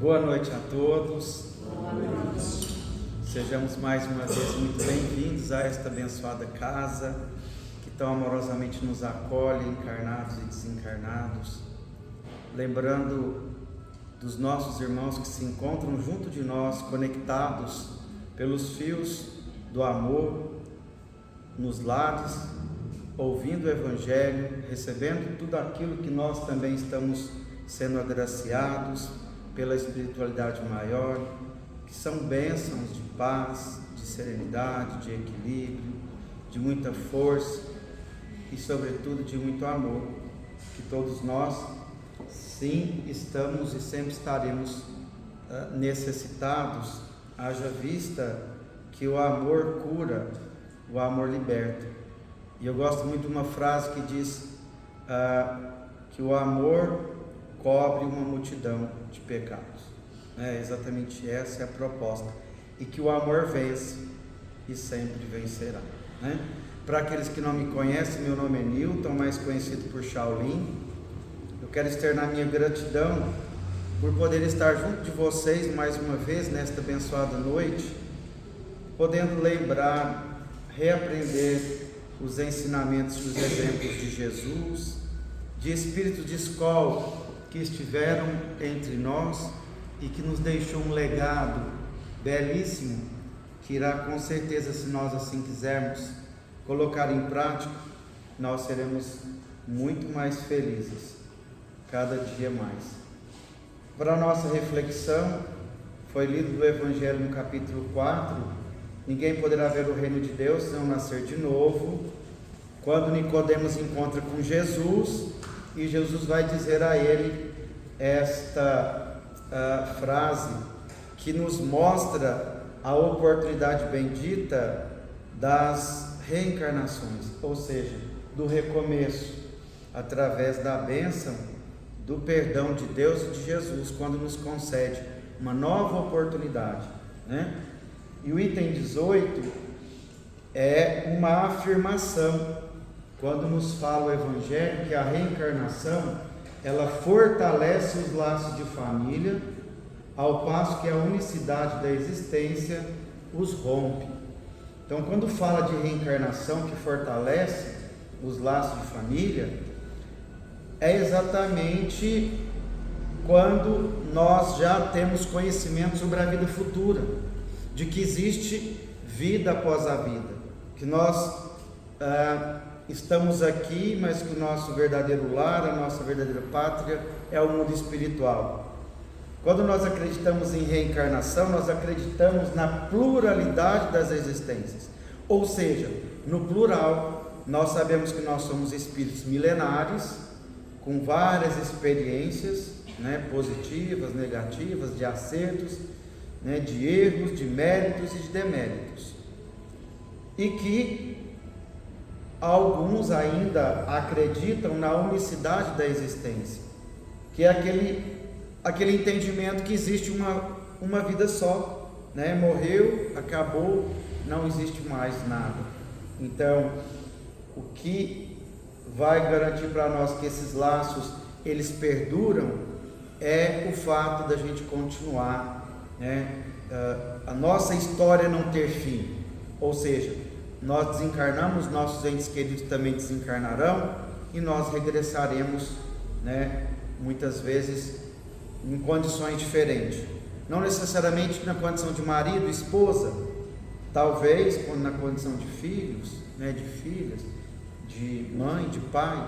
Boa noite a todos. Boa noite. Sejamos mais uma vez muito bem-vindos a esta abençoada casa que tão amorosamente nos acolhe, encarnados e desencarnados. Lembrando dos nossos irmãos que se encontram junto de nós, conectados pelos fios do amor, nos lares, ouvindo o Evangelho, recebendo tudo aquilo que nós também estamos sendo agraciados pela espiritualidade maior, que são bênçãos de paz, de serenidade, de equilíbrio, de muita força e sobretudo de muito amor, que todos nós sim estamos e sempre estaremos necessitados, haja vista que o amor cura, o amor liberta. E eu gosto muito de uma frase que diz que o amor cobre uma multidão de pecados. Exatamente essa é a proposta. E que o amor vence e sempre vencerá. Para aqueles que não me conhecem, meu nome é Newton, mais conhecido por Shaolin. Eu quero externar minha gratidão por poder estar junto de vocês mais uma vez nesta abençoada noite, podendo lembrar, reaprender os ensinamentos e os exemplos de Jesus, de espíritos de escola que estiveram entre nós e que nos deixou um legado belíssimo, que irá com certeza, se nós assim quisermos colocar em prática, nós seremos muito mais felizes, cada dia mais. Para a nossa reflexão, foi lido do Evangelho no capítulo 4, ninguém poderá ver o reino de Deus se não nascer de novo, quando Nicodemos encontra com Jesus, e Jesus vai dizer a ele esta frase que nos mostra a oportunidade bendita das reencarnações, ou seja, do recomeço, através da bênção do perdão de Deus e de Jesus, quando nos concede uma nova oportunidade, E o item 18 é uma afirmação, quando nos fala o Evangelho que a reencarnação, ela fortalece os laços de família, ao passo que a unicidade da existência os rompe. Então, quando fala de reencarnação que fortalece os laços de família, é exatamente quando nós já temos conhecimento sobre a vida futura, de que existe vida após a vida, que nós estamos aqui, mas que o nosso verdadeiro lar, a nossa verdadeira pátria é o mundo espiritual. Quando nós acreditamos em reencarnação, nós acreditamos na pluralidade das existências, ou seja, no plural. Nós sabemos que nós somos espíritos milenares, com várias experiências, positivas, negativas, de acertos, de erros, de méritos e de deméritos, e que alguns ainda acreditam na unicidade da existência, que é aquele entendimento que existe uma vida só, morreu, acabou, não existe mais nada. Então, o que vai garantir para nós que esses laços eles perduram é o fato da gente continuar, a nossa história não ter fim, ou seja, nós desencarnamos, nossos entes queridos também desencarnarão e nós regressaremos, muitas vezes em condições diferentes, não necessariamente na condição de marido, esposa, talvez na condição de filhos, de filhas, de mãe, de pai.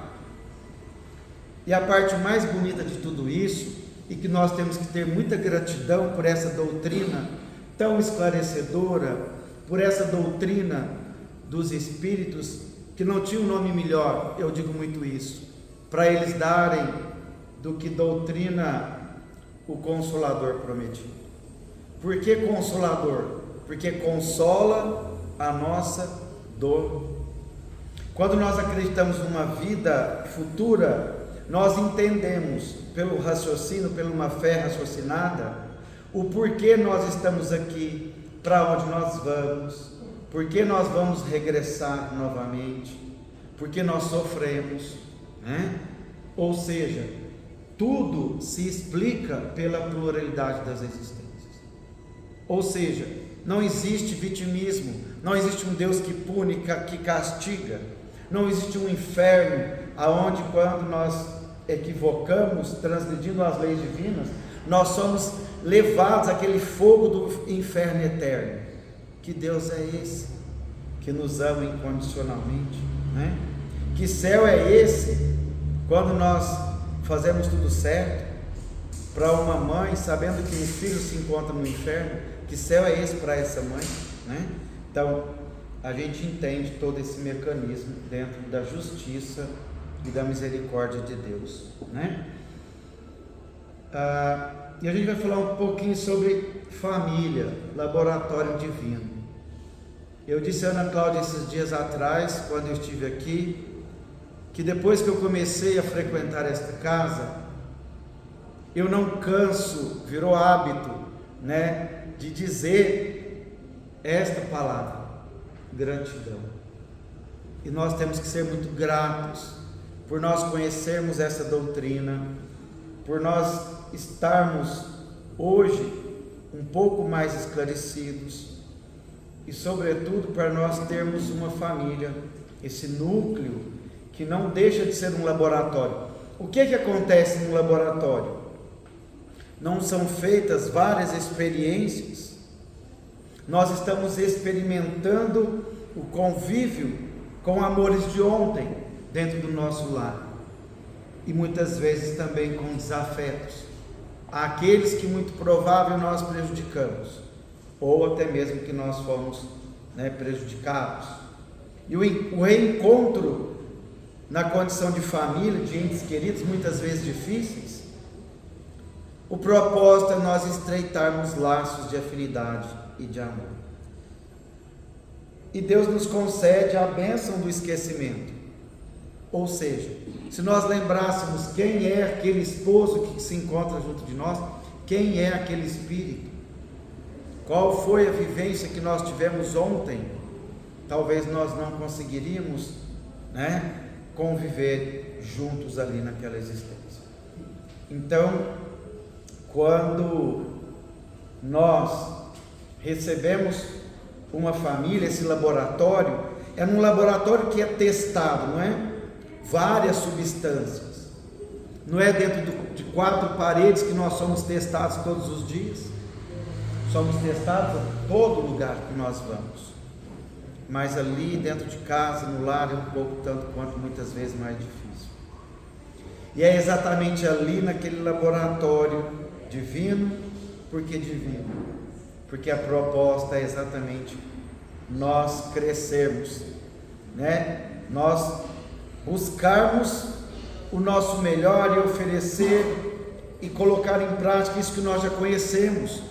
E a parte mais bonita de tudo isso, e que nós temos que ter muita gratidão por essa doutrina tão esclarecedora, por essa doutrina dos espíritos, que não tinha um nome melhor, eu digo muito isso, para eles darem do que doutrina o Consolador prometido. Por que Consolador? Porque consola a nossa dor. Quando nós acreditamos numa vida futura, nós entendemos pelo raciocínio, pela uma fé raciocinada, o porquê nós estamos aqui, para onde nós vamos, porque nós vamos regressar novamente, porque nós sofremos, Ou seja, tudo se explica pela pluralidade das existências. Ou seja, não existe vitimismo, não existe um Deus que pune, que castiga, não existe um inferno, aonde quando nós equivocamos, transgredindo as leis divinas, nós somos levados àquele fogo do inferno eterno. Que Deus é esse que nos ama incondicionalmente, né? Que céu é esse quando nós fazemos tudo certo? Para uma mãe, sabendo que o filho se encontra no inferno, que céu é esse para essa mãe, né? Então a gente entende todo esse mecanismo dentro da justiça e da misericórdia de Deus, né? E a gente vai falar um pouquinho sobre família, laboratório divino. Eu disse a Ana Cláudia esses dias atrás, quando eu estive aqui, que depois que eu comecei a frequentar esta casa, eu não canso, virou hábito, né, de dizer esta palavra: gratidão. E nós temos que ser muito gratos por nós conhecermos essa doutrina, por nós estarmos hoje um pouco mais esclarecidos e, sobretudo, para nós termos uma família, esse núcleo que não deixa de ser um laboratório. O que acontece num laboratório? Não são feitas várias experiências, nós estamos experimentando o convívio com amores de ontem dentro do nosso lar, e muitas vezes também com desafetos, aqueles que muito provável nós prejudicamos, ou até mesmo que nós fomos, né, prejudicados. E o reencontro na condição de família, de entes queridos, muitas vezes difíceis, o propósito é nós estreitarmos laços de afinidade e de amor. E Deus nos concede a bênção do esquecimento. Ou seja, se nós lembrássemos quem é aquele esposo que se encontra junto de nós, quem é aquele espírito, qual foi a vivência que nós tivemos ontem, talvez nós não conseguiríamos, né, conviver juntos ali naquela existência. Então, quando nós recebemos uma família, esse laboratório, é um laboratório que é testado, não é? Várias substâncias, não é dentro de quatro paredes que nós somos testados todos os dias, somos testados em todo lugar que nós vamos, mas ali dentro de casa, no lar, é um pouco tanto quanto muitas vezes mais difícil. E é exatamente ali naquele laboratório divino. Por que divino? Porque a proposta é exatamente nós crescermos, né? Nós buscarmos o nosso melhor e oferecer e colocar em prática isso que nós já conhecemos,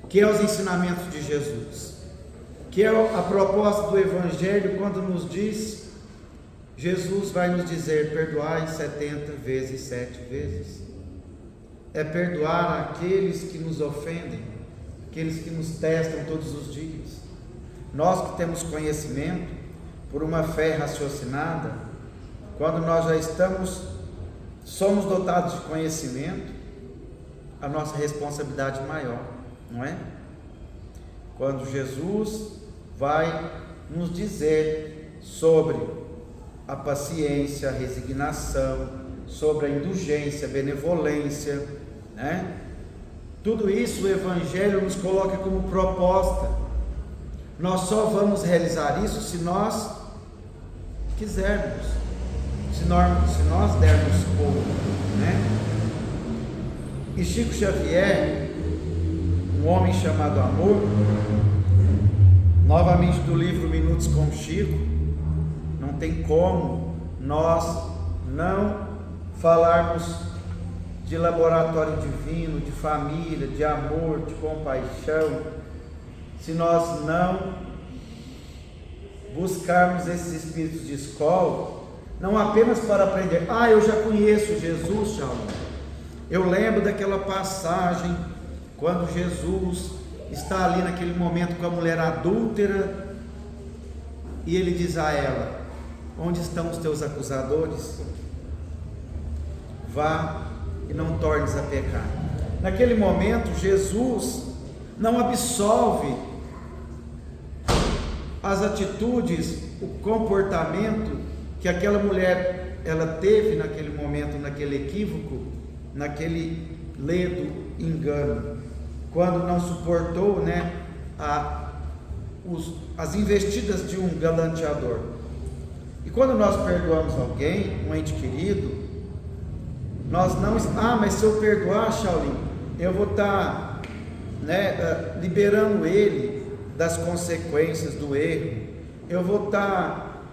que é os ensinamentos de Jesus, que é a proposta do Evangelho, quando nos diz, Jesus vai nos dizer: perdoai 70 vezes 7 vezes. É perdoar aqueles que nos ofendem, aqueles que nos testam todos os dias. Nós que temos conhecimento, por uma fé raciocinada, quando nós já somos dotados de conhecimento, a nossa responsabilidade maior, não é? Quando Jesus vai nos dizer sobre a paciência, a resignação, sobre a indulgência, a benevolência, né? Tudo isso o Evangelho nos coloca como proposta. Nós só vamos realizar isso se nós quisermos, se nós dermos pouco, né? E Chico Xavier, um homem chamado Amor, novamente do livro Minutos com Chico, não tem como nós não falarmos de laboratório divino, de família, de amor, de compaixão, se nós não buscarmos esses espíritos de escola, não apenas para aprender, eu já conheço Jesus, Shalom. Eu lembro daquela passagem, quando Jesus está ali naquele momento com a mulher adúltera, e ele diz a ela: onde estão os teus acusadores? Vá e não tornes a pecar. Naquele momento, Jesus não absolve as atitudes, o comportamento que aquela mulher ela teve naquele momento, naquele equívoco, naquele ledo engano, quando não suportou, as investidas de um galanteador. E quando nós perdoamos alguém, um ente querido, nós não, mas se eu perdoar, Shaolin, eu vou estar liberando ele das consequências do erro, eu vou estar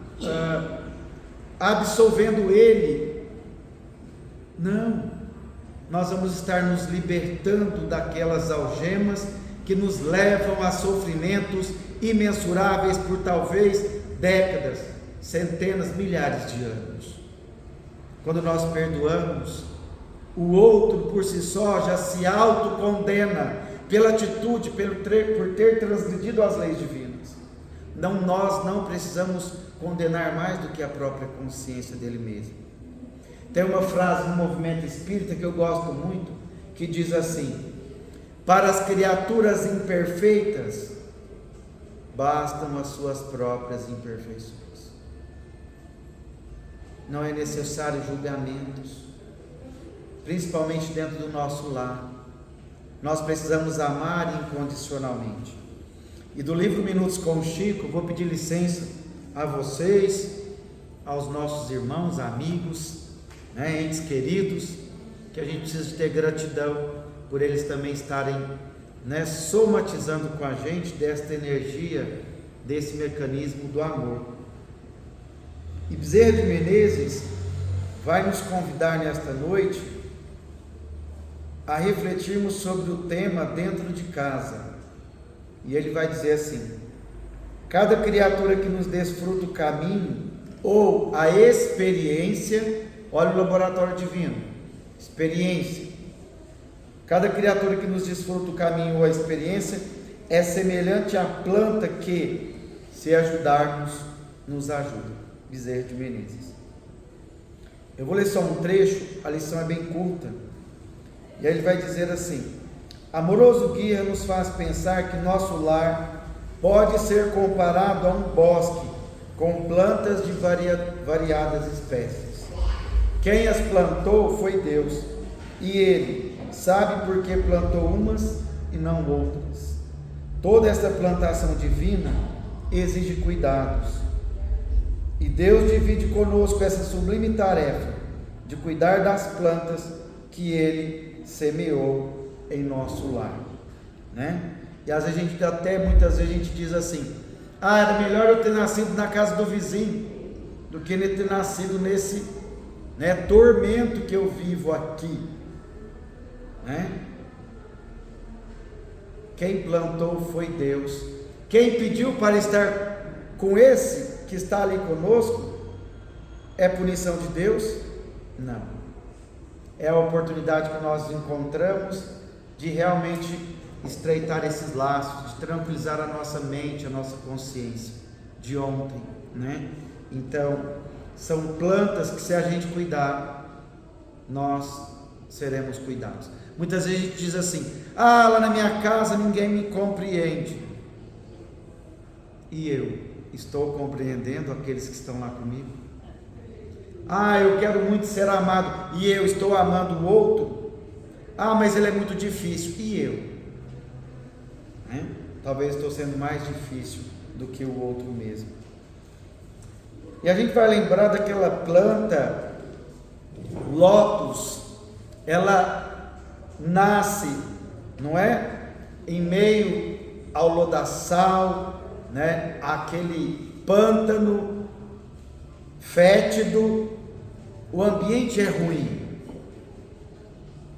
absolvendo ele. Não, nós vamos estar nos libertando daquelas algemas que nos levam a sofrimentos imensuráveis por talvez décadas, centenas, milhares de anos. Quando nós perdoamos, o outro por si só já se autocondena pela atitude, por ter transgredido as leis divinas. Nós não precisamos condenar mais do que a própria consciência dele mesmo. Tem uma frase no movimento espírita que eu gosto muito, que diz assim: para as criaturas imperfeitas, bastam as suas próprias imperfeições. Não é necessário julgamentos, principalmente dentro do nosso lar. Nós precisamos amar incondicionalmente. E do livro Minutos com Chico, vou pedir licença a vocês, aos nossos irmãos, amigos, entes queridos, que a gente precisa ter gratidão por eles também estarem somatizando com a gente desta energia, desse mecanismo do amor. E Bezerra de Menezes vai nos convidar nesta noite a refletirmos sobre o tema dentro de casa. E ele vai dizer assim: cada criatura que nos desfruta o caminho ou a experiência, olha o laboratório divino, experiência. Cada criatura que nos desfruta o caminho ou a experiência é semelhante à planta que, se ajudarmos, nos ajuda. Bezerra de Menezes. Eu vou ler só um trecho, a lição é bem curta. E aí ele vai dizer assim: amoroso guia nos faz pensar que nosso lar pode ser comparado a um bosque com plantas de variadas espécies. Quem as plantou foi Deus, e Ele sabe por que plantou umas e não outras. Toda essa plantação divina exige cuidados, e Deus divide conosco essa sublime tarefa de cuidar das plantas que Ele semeou em nosso lar, E às vezes muitas vezes a gente diz assim: era melhor eu ter nascido na casa do vizinho do que ter nascido nesse tormento que eu vivo aqui, Quem plantou foi Deus. Quem pediu para estar com esse que está ali conosco é punição de Deus? Não. É a oportunidade que nós encontramos de realmente estreitar esses laços, de tranquilizar a nossa mente, a nossa consciência de ontem, Então, são plantas que, se a gente cuidar, nós seremos cuidados. Muitas vezes a gente diz assim: lá na minha casa ninguém me compreende. E eu estou compreendendo aqueles que estão lá comigo? Eu quero muito ser amado, e eu estou amando o outro? Mas ele é muito difícil, e eu? Talvez estou sendo mais difícil do que o outro mesmo. E a gente vai lembrar daquela planta lótus. Ela nasce, em meio ao lodaçal, aquele pântano fétido. O ambiente é ruim,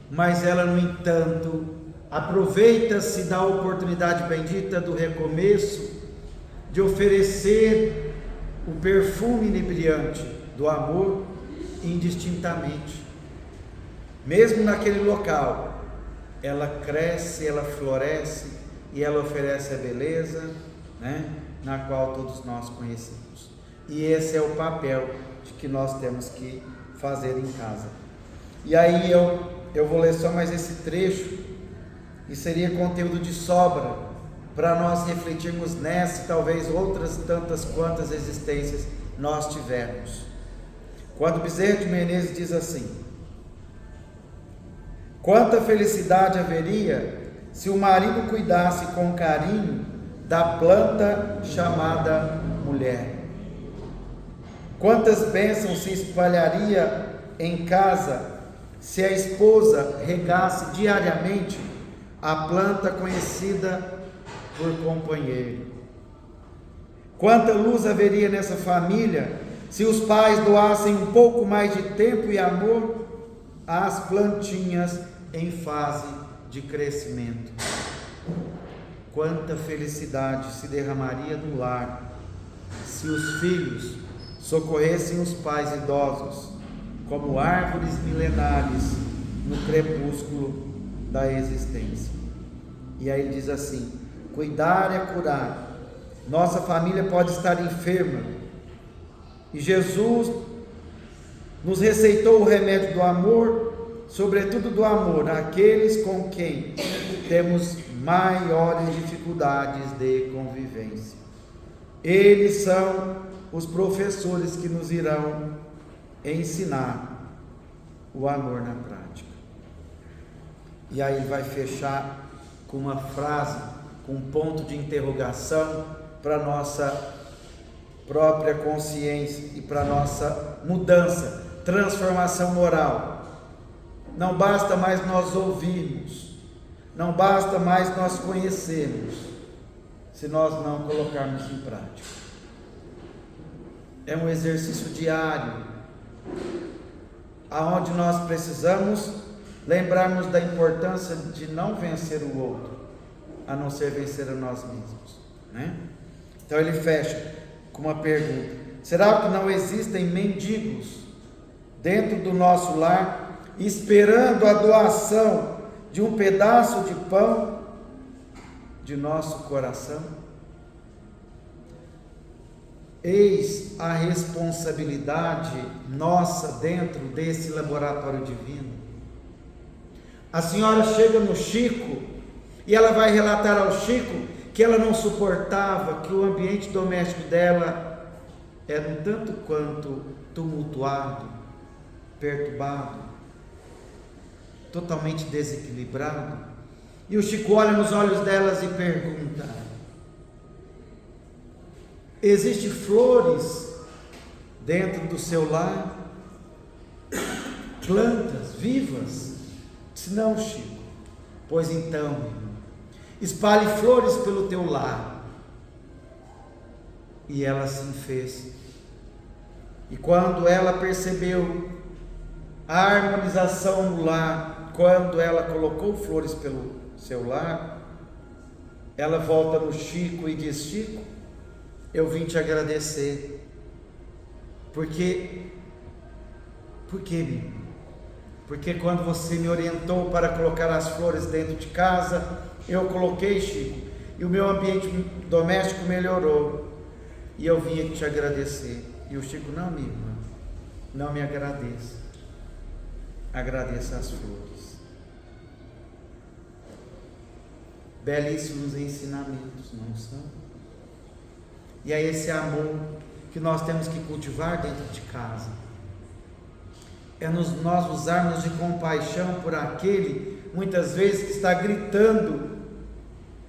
mas ela, no entanto, aproveita-se da oportunidade bendita do recomeço, de oferecer o perfume inebriante do amor indistintamente. Mesmo naquele local, ela cresce, ela floresce e ela oferece a beleza, na qual todos nós conhecemos. E esse é o papel de que nós temos que fazer em casa. E aí eu eu vou ler só mais esse trecho, e seria conteúdo de sobra para nós refletirmos nessa e talvez outras tantas quantas existências nós tivermos. Quando Bezerra de Menezes diz assim: quanta felicidade haveria se o marido cuidasse com carinho da planta chamada mulher. Quantas bênçãos se espalharia em casa se a esposa regasse diariamente a planta conhecida por companheiro. Quanta luz haveria nessa família se os pais doassem um pouco mais de tempo e amor às plantinhas em fase de crescimento. Quanta felicidade se derramaria no lar se os filhos socorressem os pais idosos como árvores milenares no crepúsculo da existência. E aí ele diz assim: cuidar é curar. Nossa família pode estar enferma e Jesus nos receitou o remédio do amor, sobretudo do amor àqueles com quem temos maiores dificuldades de convivência. Eles são os professores que nos irão ensinar o amor na prática. E aí ele vai fechar com uma frase, com um ponto de interrogação para a nossa própria consciência e para a nossa mudança, transformação moral. Não basta mais nós ouvirmos, não basta mais nós conhecermos, se nós não colocarmos em prática. É um exercício diário, aonde nós precisamos lembrarmos da importância de não vencer o outro, a não ser vencer a nós mesmos, né? Então ele fecha com uma pergunta: será que não existem mendigos dentro do nosso lar, esperando a doação de um pedaço de pão de nosso coração? Eis a responsabilidade nossa dentro desse laboratório divino. A senhora chega no Chico e ela vai relatar ao Chico que ela não suportava, que o ambiente doméstico dela era um tanto quanto tumultuado, perturbado, totalmente desequilibrado. E o Chico olha nos olhos delas e pergunta: existem flores dentro do seu lar? Plantas vivas? Disse: não, Chico. Pois então, irmão, espalhe flores pelo teu lar. E ela assim fez. E quando ela percebeu a harmonização no lar, quando ela colocou flores pelo seu lar, ela volta no Chico e diz: Chico, eu vim te agradecer. Por quê, menino? Porque quando você me orientou para colocar as flores dentro de casa, eu coloquei, Chico, e o meu ambiente doméstico melhorou, e eu vim aqui te agradecer. E o Chico: não, minha irmã, não me agradeça, agradeça as flores. Belíssimos ensinamentos, não são? E é esse amor que nós temos que cultivar dentro de casa. É nós usarmos de compaixão por aquele, muitas vezes, que está gritando: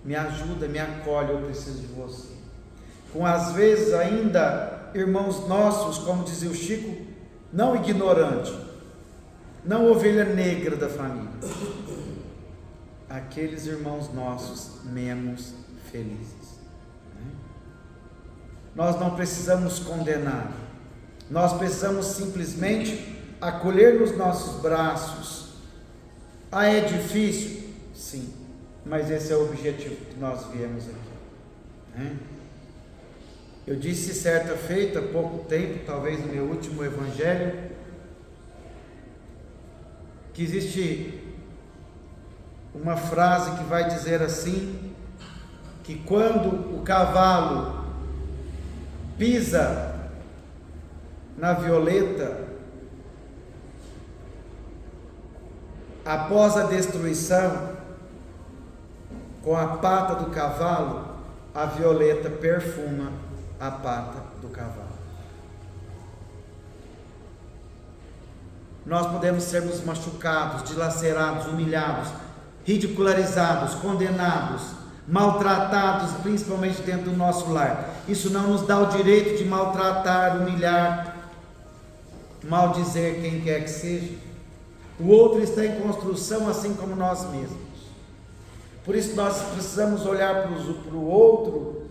me ajuda, me acolhe, eu preciso de você. Com às vezes ainda irmãos nossos, como dizia o Chico, não ignorante, não ovelha negra da família, aqueles irmãos nossos menos felizes, né? Nós não precisamos condenar, nós precisamos simplesmente acolher nos nossos braços. Ah, é difícil? Sim, mas esse é o objetivo que nós viemos aqui, né? Eu disse certa feita, há pouco tempo, talvez no meu último evangelho, que existe uma frase que vai dizer assim, que quando o cavalo pisa na violeta, após a destruição, com a pata do cavalo, a violeta perfuma a pata do cavalo. Nós podemos sermos machucados, dilacerados, humilhados, ridicularizados, condenados, maltratados, principalmente dentro do nosso lar. Isso não nos dá o direito de maltratar, humilhar, maldizer quem quer que seja. O outro está em construção, assim como nós mesmos. Por isso nós precisamos olhar para o outro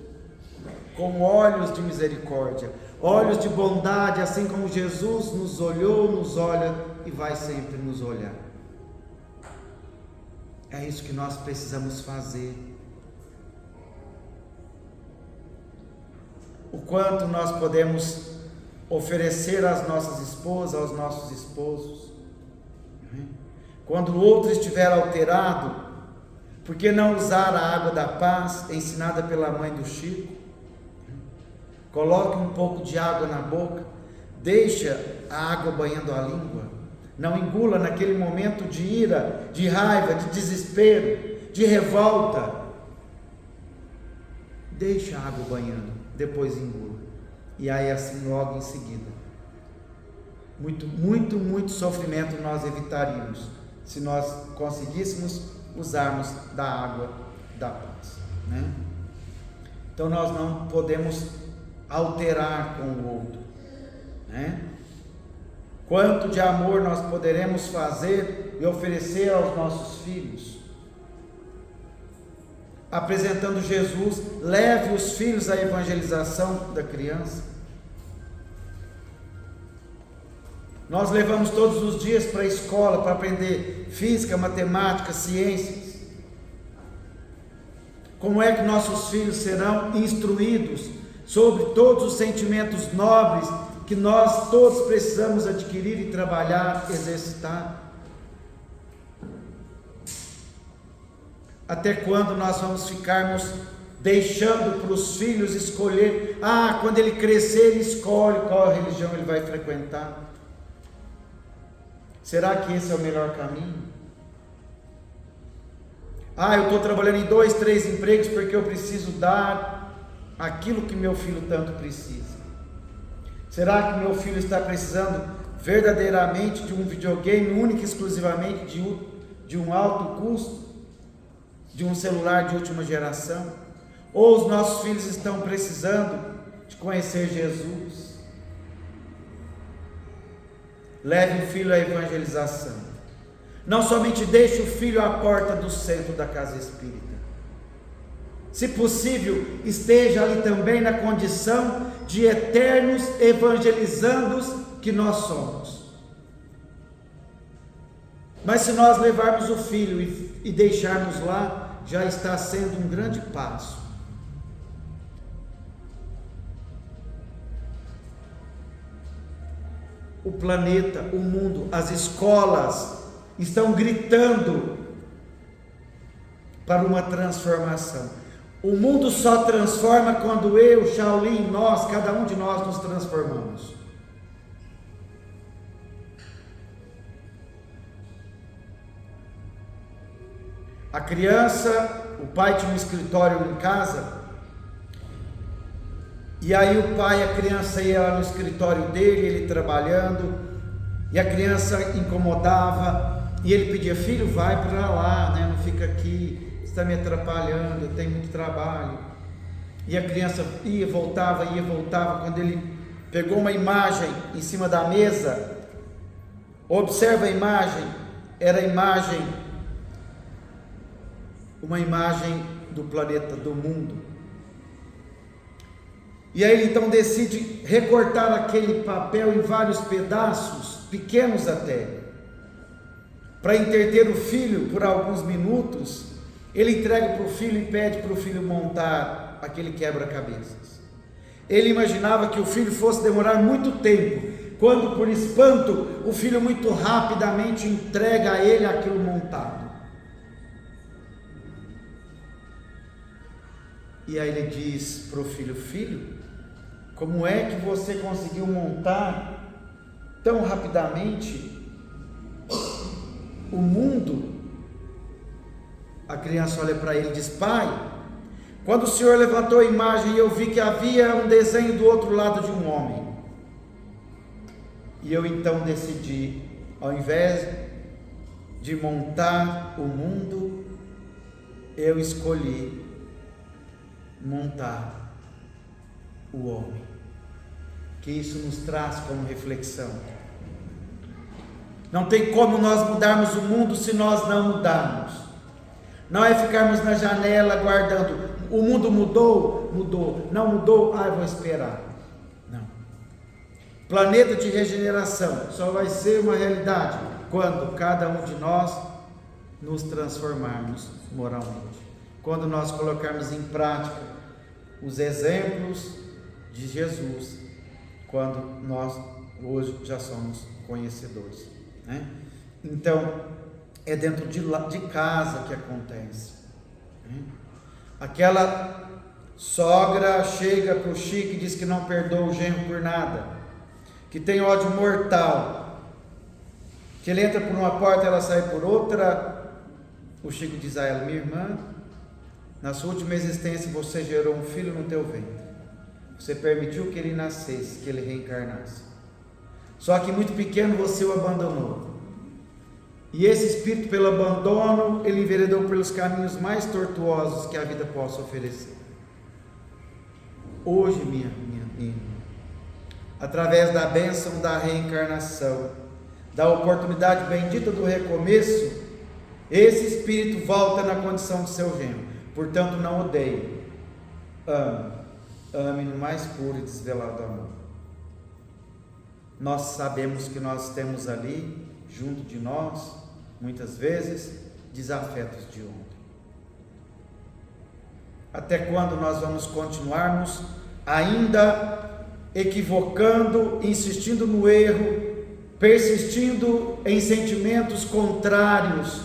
com olhos de misericórdia, olhos de bondade, assim como Jesus nos olhou, nos olha e vai sempre nos olhar. É isso que nós precisamos fazer. O quanto nós podemos oferecer às nossas esposas, aos nossos esposos. Quando o outro estiver alterado, por que não usar a água da paz, ensinada pela mãe do Chico? Coloque um pouco de água na boca, deixa a água banhando a língua, não engula naquele momento de ira, de raiva, de desespero, de revolta. Deixa a água banhando, depois engula. E aí assim logo em seguida. Muito sofrimento nós evitaríamos, se nós conseguíssemos usarmos da água da paz, né? Então nós não podemos alterar com o outro, né? Quanto de amor nós poderemos fazer e oferecer aos nossos filhos? Apresentando Jesus, leve os filhos à evangelização da criança. Nós levamos todos os dias para a escola para aprender física, matemática, ciências. Como é que nossos filhos serão instruídos sobre todos os sentimentos nobres que nós todos precisamos adquirir e trabalhar, exercitar? Até quando nós vamos ficarmos deixando para os filhos escolher? Quando ele crescer, ele escolhe qual religião ele vai frequentar. Será que esse é o melhor caminho? Eu estou trabalhando em 2, 3 empregos porque eu preciso dar aquilo que meu filho tanto precisa. Será que meu filho está precisando verdadeiramente de um videogame único e exclusivamente de um alto custo? De um celular de última geração? Ou os nossos filhos estão precisando de conhecer Jesus? Leve o filho à evangelização. Não somente deixe o filho à porta do centro da casa espírita. Se possível, esteja ali também na condição de eternos evangelizandos que nós somos. Mas se nós levarmos o filho e deixarmos lá, já está sendo um grande passo. O planeta, o mundo, as escolas estão gritando para uma transformação. O mundo só transforma quando eu, Shaolin, nós, cada um de nós nos transformamos. A criança, o pai tinha um escritório em casa, e aí o pai, a criança ia lá no escritório dele, ele trabalhando, e a criança incomodava, e ele pedia: filho, vai para lá, né? Não fica aqui, você está me atrapalhando, eu tenho muito trabalho. E a criança ia, voltava, quando ele pegou uma imagem em cima da mesa, observa a imagem, era uma imagem do planeta, do mundo. E aí ele então decide recortar aquele papel em vários pedaços, pequenos até, para entreter o filho por alguns minutos. Ele entrega para o filho e pede para o filho montar aquele quebra-cabeças. Ele imaginava que o filho fosse demorar muito tempo, quando por espanto o filho muito rapidamente entrega a ele aquilo montado. E aí ele diz para o filho: filho, como é que você conseguiu montar tão rapidamente o mundo, a criança olha para ele e diz: pai, quando o senhor levantou a imagem, eu vi que havia um desenho do outro lado de um homem. E eu então decidi, ao invés de montar o mundo, eu escolhi montar o homem. Que isso nos traz como reflexão. Não tem como nós mudarmos o mundo se nós não mudarmos. Não é ficarmos na janela aguardando. O mundo mudou? Mudou. Não mudou? Eu vou esperar. Não. Planeta de regeneração só vai ser uma realidade quando cada um de nós nos transformarmos moralmente. Quando nós colocarmos em prática os exemplos de Jesus, quando nós hoje já somos conhecedores, né? Então, é dentro de casa que acontece, né? Aquela sogra chega para o Chico e diz que não perdoa o genro por nada, que tem ódio mortal, que ele entra por uma porta e ela sai por outra. O Chico diz a ela: minha irmã, na sua última existência você gerou um filho no teu ventre, você permitiu que ele nascesse, que ele reencarnasse, só que muito pequeno você o abandonou, e esse espírito, pelo abandono, ele enveredou pelos caminhos mais tortuosos que a vida possa oferecer. Hoje, minha irmã, através da bênção da reencarnação, da oportunidade bendita do recomeço, esse espírito volta na condição de seu genro. Portanto, não odeie, ame no mais puro e desvelado amor. Nós sabemos que nós temos ali, junto de nós, muitas vezes, desafetos de ontem. Até quando nós vamos continuarmos ainda equivocando, insistindo no erro, persistindo em sentimentos contrários,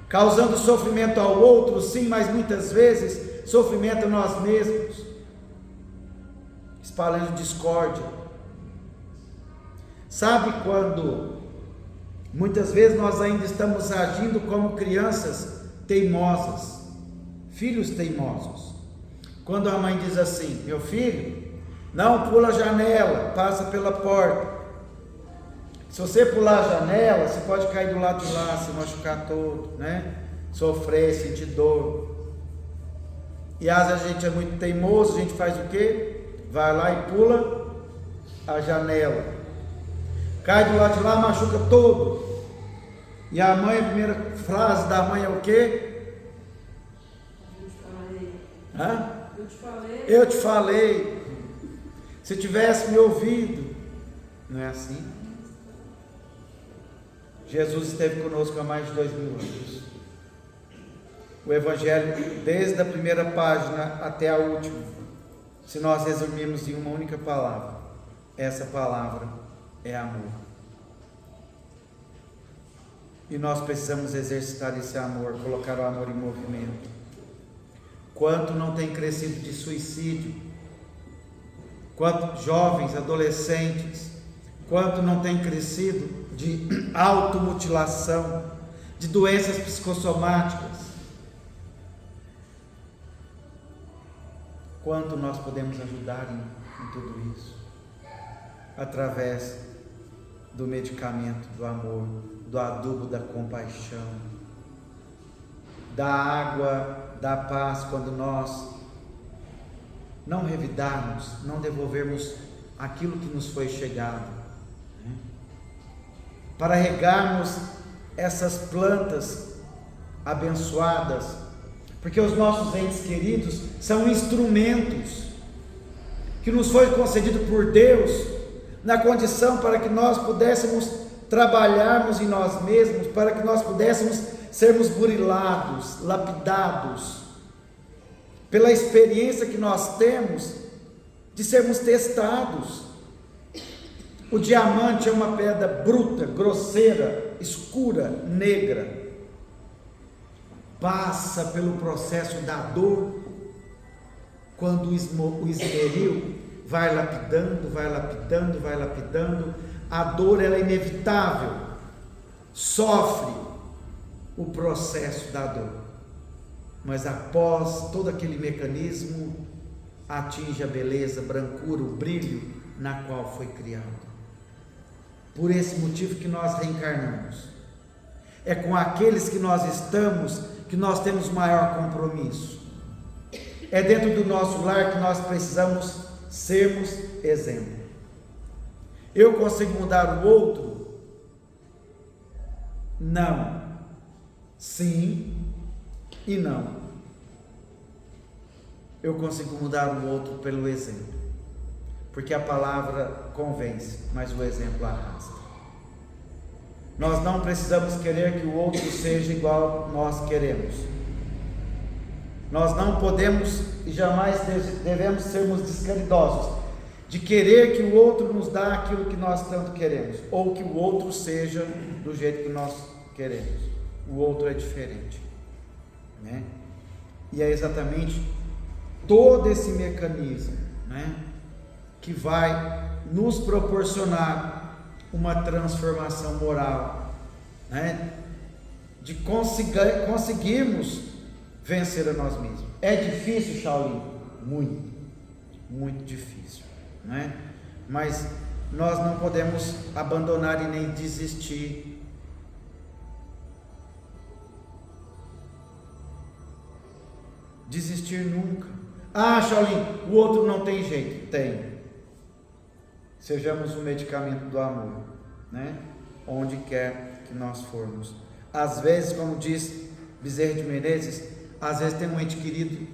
causando sofrimento ao outro, sim, mas muitas vezes sofrimento a nós mesmos, espalhando discórdia? Sabe quando muitas vezes nós ainda estamos agindo como crianças teimosas, filhos teimosos? Quando a mãe diz assim: meu filho, não pula a janela, passa pela porta. Se você pular a janela, você pode cair do lado de lá, se machucar todo, né? Sofrer, sentir dor. E às vezes a gente é muito teimoso, a gente faz o quê? Vai lá e pula a janela. Cai do lado de lá, machuca todo. E a mãe, a primeira frase da mãe é o quê? Eu te falei. Hã? Eu te falei. Eu te falei. Se tivesse me ouvido. Não é assim? Jesus esteve conosco há mais de 2000 anos. O Evangelho, desde a primeira página até a última, se nós resumirmos em uma única palavra, essa palavra é amor. E nós precisamos exercitar esse amor, colocar o amor em movimento. Quanto não tem crescido de suicídio? Quanto jovens, adolescentes, quanto não tem crescido de automutilação, de doenças psicossomáticas? Quanto nós podemos ajudar em tudo isso? Através do medicamento do amor, do adubo da compaixão, da água da paz, quando nós não revidarmos, não devolvermos aquilo que nos foi chegado, né? Para regarmos essas plantas abençoadas, porque os nossos entes queridos são instrumentos que nos foi concedido por Deus, na condição para que nós pudéssemos trabalharmos em nós mesmos, para que nós pudéssemos sermos burilados, lapidados, pela experiência que nós temos de sermos testados. O diamante é uma pedra bruta, grosseira, escura, negra. Passa pelo processo da dor, quando o esmeril vai lapidando, vai lapidando, vai lapidando. A dor, ela é inevitável, sofre o processo da dor, mas após todo aquele mecanismo, atinge a beleza, a brancura, o brilho na qual foi criado. Por esse motivo que nós reencarnamos. É com aqueles que nós estamos que nós temos maior compromisso. É dentro do nosso lar que nós precisamos sermos exemplo. Eu consigo mudar o outro? Não. Sim e não. Eu consigo mudar o outro pelo exemplo, porque a palavra convence, mas o exemplo arrasta. Nós não precisamos querer que o outro seja igual nós queremos. Nós não podemos e jamais devemos sermos descaridosos de querer que o outro nos dá aquilo que nós tanto queremos, ou que o outro seja do jeito que nós queremos. O outro é diferente, né? E é exatamente todo esse mecanismo, né, que vai nos proporcionar uma transformação moral, né, de conseguirmos vencer a nós mesmos. É difícil, Shaolin? Muito, muito difícil, né? Mas nós não podemos abandonar e nem desistir. Desistir nunca. Ah, Shaolin, o outro não tem jeito. Tem. Sejamos o medicamento do amor, né? Onde quer que nós formos. Às vezes, como diz Bezerra de Menezes, às vezes tem um ente querido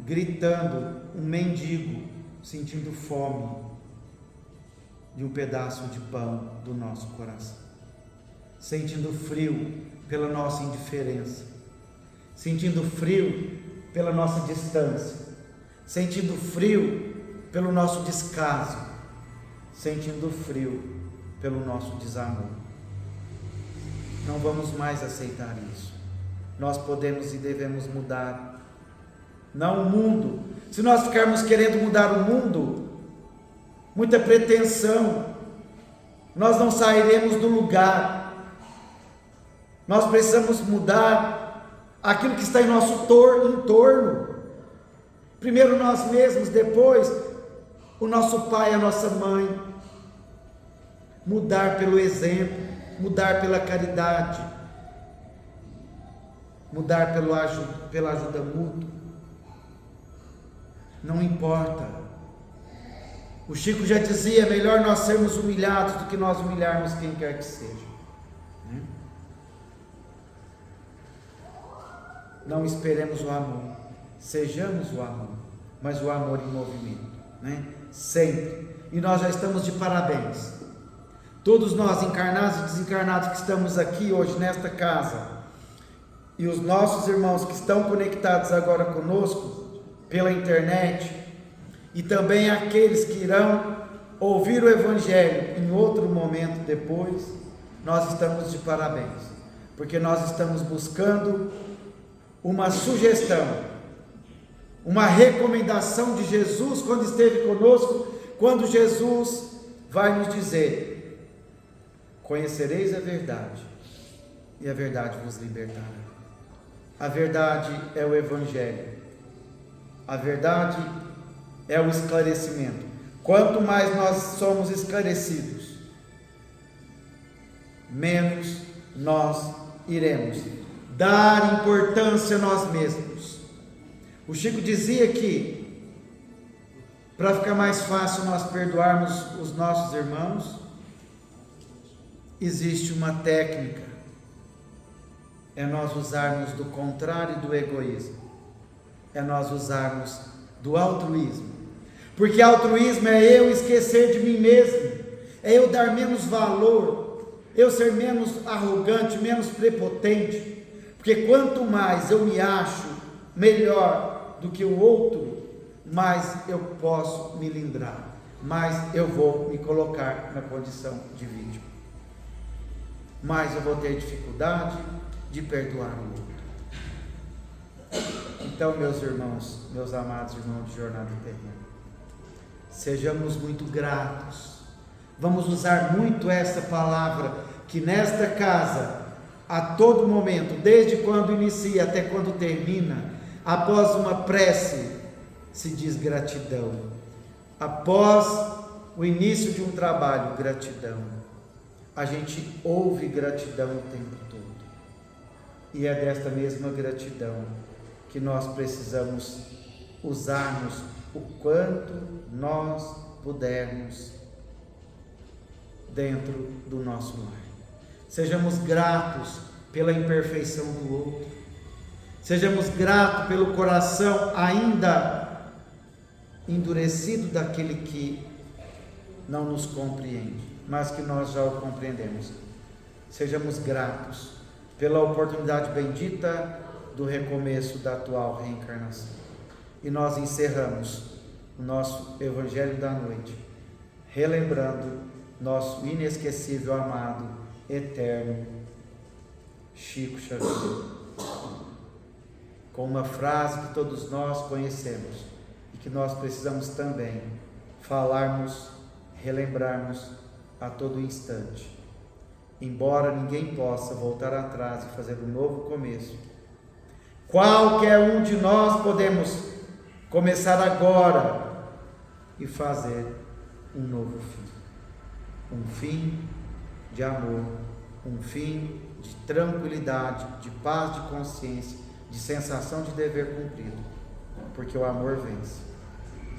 gritando, um mendigo, sentindo fome de um pedaço de pão do nosso coração, sentindo frio pela nossa indiferença, sentindo frio pela nossa distância, sentindo frio pelo nosso descaso, sentindo frio pelo nosso desamor. Não vamos mais aceitar isso. Nós podemos e devemos mudar, não o mundo. Se nós ficarmos querendo mudar o mundo, muita pretensão, nós não sairemos do lugar. Nós precisamos mudar aquilo que está em nosso entorno. Primeiro nós mesmos, depois o nosso pai e a nossa mãe. Mudar pelo exemplo, mudar pela caridade, mudar pela ajuda mútua. Não importa. O Chico já dizia, é melhor nós sermos humilhados do que nós humilharmos quem quer que seja. Não esperemos o amor, sejamos o amor, mas o amor em movimento, né? Sempre. E nós já estamos de parabéns. Todos nós, encarnados e desencarnados que estamos aqui hoje nesta casa, e os nossos irmãos que estão conectados agora conosco pela internet, e também aqueles que irão ouvir o Evangelho em outro momento depois, nós estamos de parabéns, porque nós estamos buscando uma sugestão, uma recomendação de Jesus quando esteve conosco, quando Jesus vai nos dizer: conhecereis a verdade, e a verdade vos libertará. A verdade é o Evangelho, a verdade é o esclarecimento. Quanto mais nós somos esclarecidos, menos nós iremos dar importância a nós mesmos. O Chico dizia que, para ficar mais fácil nós perdoarmos os nossos irmãos, existe uma técnica, é nós usarmos do contrário do egoísmo, é nós usarmos do altruísmo, porque altruísmo é eu esquecer de mim mesmo, é eu dar menos valor, eu ser menos arrogante, menos prepotente, porque quanto mais eu me acho melhor do que o outro, mais eu posso me lindrar, mais eu vou me colocar na condição de vítima, mais eu vou ter dificuldade de perdoar o outro. Então, meus irmãos, meus amados irmãos de jornada terrena, sejamos muito gratos. Vamos usar muito essa palavra, que nesta casa a todo momento, desde quando inicia até quando termina, após uma prece, se diz gratidão. Após o início de um trabalho, gratidão. A gente ouve gratidão o tempo todo. E é desta mesma gratidão que nós precisamos usarmos o quanto nós pudermos dentro do nosso lar. Sejamos gratos pela imperfeição do outro. Sejamos gratos pelo coração ainda endurecido daquele que não nos compreende, mas que nós já o compreendemos. Sejamos gratos pela oportunidade bendita do recomeço da atual reencarnação. E nós encerramos o nosso Evangelho da noite, relembrando nosso inesquecível, amado, eterno Chico Xavier, com uma frase que todos nós conhecemos e que nós precisamos também falarmos, relembrarmos a todo instante. Embora ninguém possa voltar atrás e fazer um novo começo, qualquer um de nós podemos começar agora e fazer um novo fim. Um fim de amor, um fim de tranquilidade, de paz de consciência, de sensação de dever cumprido, porque o amor vence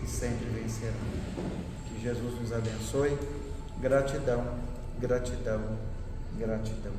e sempre vencerá. Que Jesus nos abençoe. Gratidão, gratidão, gratidão.